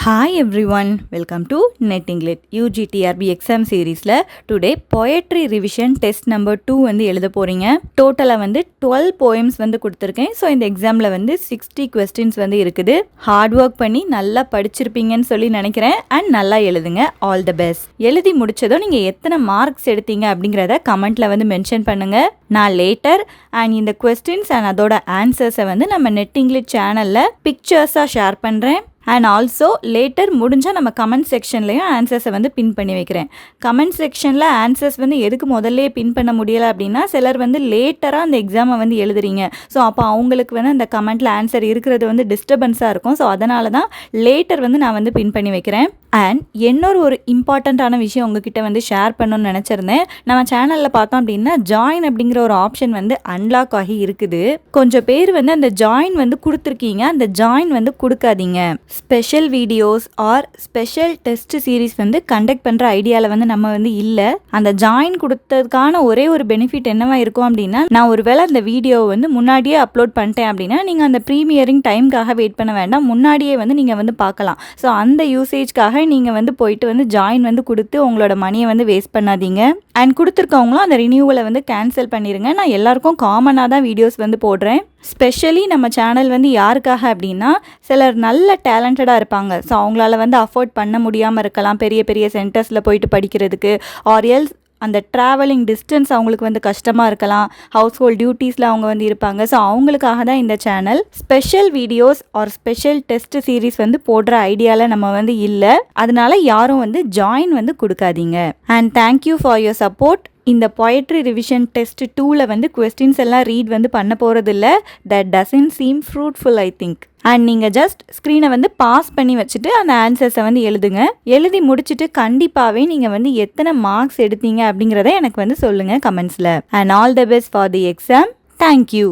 Hi everyone, welcome to NetEnglit UGTRB exam seriesல today poetry revision test number 2 வந்து எழுத போறீங்க. டோட்டலா வந்து 12 poems வந்து கொடுத்திருக்கேன். ஸோ இந்த எக்ஸாம்ல வந்து 60 questions வந்து இருக்குது. ஹார்ட் ஒர்க் பண்ணி நல்லா படிச்சிருப்பீங்கன்னு சொல்லி நினைக்கிறேன் அண்ட் நல்லா எழுதுங்க. All the best. எழுதி முடிச்சதும் நீங்க எத்தனை மார்க்ஸ் எடுத்தீங்க அப்படிங்கிறத கமெண்ட்ல வந்து மென்ஷன் பண்ணுங்க. நான் லேட்டர் அண்ட் இந்த கொஸ்டின்ஸ் அண்ட் அதோட ஆன்சர்ஸை வந்து நம்ம NetEnglit சேனல்ல பிக்சர்ஸாக ஷேர் பண்ணுறேன். அண்ட் ஆல்சோ லேட்டர் முடிஞ்சால் நம்ம கமெண்ட் செக்ஷன்லையும் ஆன்சர்ஸை வந்து பின் பண்ணி வைக்கிறேன். கமெண்ட் செக்ஷனில் ஆன்சர்ஸ் வந்து எதுக்கு முதல்ல பின் பண்ண முடியலை அப்படின்னா சிலர் வந்து லேட்டராக அந்த எக்ஸாமை வந்து எழுதுறீங்க. ஸோ அப்போ அவங்களுக்கு வந்து அந்த கமெண்ட்டில் ஆன்சர் இருக்கிறது வந்து டிஸ்டர்பன்ஸாக இருக்கும். ஸோ அதனால தான் லேட்டர் வந்து நான் வந்து பின் பண்ணி வைக்கிறேன். அண்ட் இன்னொரு ஒரு இம்பார்ட்டண்ட்டான விஷயம் உங்ககிட்ட வந்து ஷேர் பண்ணணும்னு நினச்சிருந்தேன். நம்ம சேனலில் பார்த்தோம் அப்படின்னா ஜாயின் அப்படிங்கிற ஒரு ஆப்ஷன் வந்து அன்லாக் ஆகி இருக்குது. கொஞ்சம் பேர் வந்து அந்த ஜாயின் வந்து கொடுத்துருக்கீங்க, அந்த ஜாயின் வந்து கொடுக்காதீங்க. Special videos are special test series வந்து கண்டக்ட் பண்ணுற ஐடியாவில் வந்து நம்ம வந்து இல்லை. அந்த ஜாயின் கொடுத்ததுக்கான ஒரே ஒரு பெனிஃபிட் என்னவா இருக்கும் அப்படின்னா, நான் ஒருவேளை அந்த வீடியோவை வந்து முன்னாடியே அப்லோட் பண்ணிட்டேன் அப்படின்னா நீங்கள் அந்த ப்ரீமியரிங் டைம்காக வெயிட் பண்ண வேண்டாம், முன்னாடியே வந்து நீங்கள் வந்து பார்க்கலாம். ஸோ அந்த யூசேஜ்காக நீங்கள் வந்து போயிட்டு வந்து ஜாயின் வந்து கொடுத்து உங்களோட மணியை வந்து வேஸ்ட் பண்ணாதீங்க. அண்ட் கொடுத்துருக்கவங்களும் அந்த ரினியூவலை வந்து கேன்சல் பண்ணிடுங்க. நான் எல்லாருக்கும் காமனாக தான் வீடியோஸ் வந்து போடுறேன். ஸ்பெஷலி நம்ம சேனல் வந்து யாருக்காக அப்படின்னா சிலர் நல்ல டேலண்டடாக இருப்பாங்க. ஸோ அவங்களால வந்து அஃபோர்ட் பண்ண முடியாமல் இருக்கலாம் பெரிய பெரிய சென்டர்ஸில் போயிட்டு படிக்கிறதுக்கு. ஆர் எல்ஸ் அந்த ட்ராவலிங் டிஸ்டன்ஸ் அவங்களுக்கு வந்து கஷ்டமாக இருக்கலாம். ஹவுஸ் ஹோல்ட் டியூட்டிஸில் அவங்க வந்து இருப்பாங்க. ஸோ அவங்களுக்காக தான் இந்த channel. Special videos are special test series வந்து போடுற ஐடியாவில் நம்ம வந்து இல்லை. அதனால யாரும் வந்து ஜாயின் வந்து கொடுக்காதீங்க. And thank you for your support. இந்த poetry revision test 2ல வந்து கொஸ்டின்ஸ் எல்லாம் ரீட் வந்து பண்ண போகிறதில்ல. That doesn't seam fruitful I think. And நீங்கள் ஜஸ்ட் ஸ்க்ரீனை வந்து பாஸ் பண்ணி வச்சுட்டு அந்த ஆன்சர்ஸை வந்து எழுதுங்க. எழுதி முடிச்சுட்டு கண்டிப்பாகவே நீங்கள் வந்து எத்தனை மார்க்ஸ் எடுத்தீங்க அப்படிங்கிறத எனக்கு வந்து சொல்லுங்கள் கமெண்ட்ஸில். And all the best for the exam. Thank you.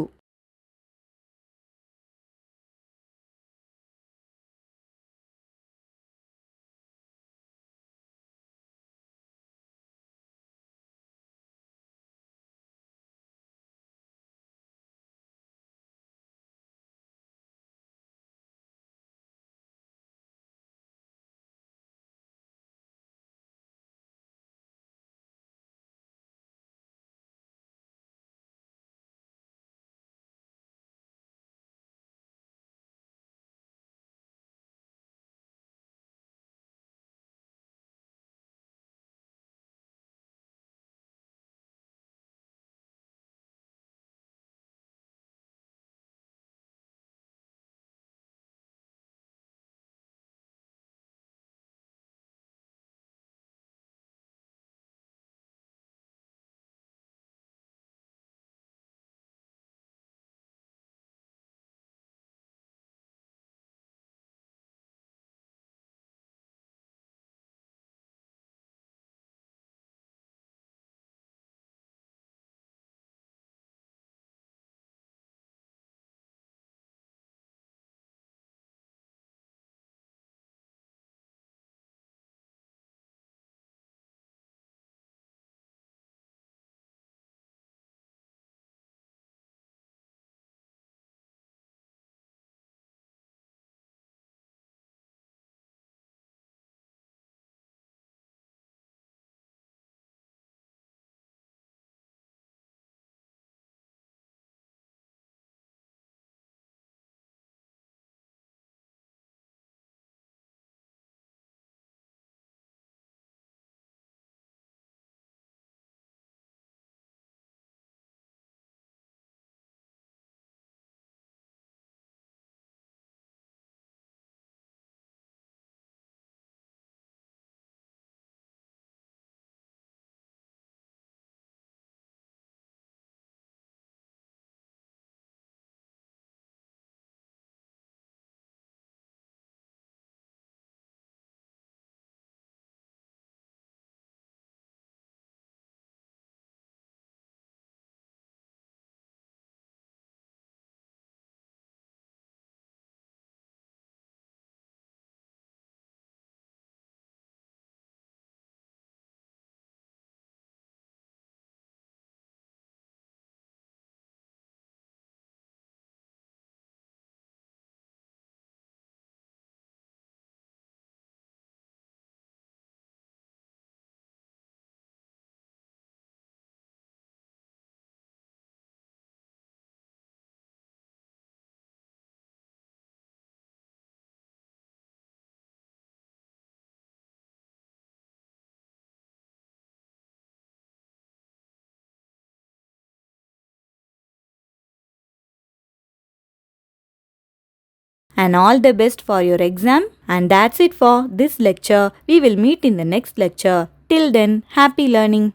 and all the best for your exam. And that's it for this lecture. We will meet in the next lecture. Till then, happy learning.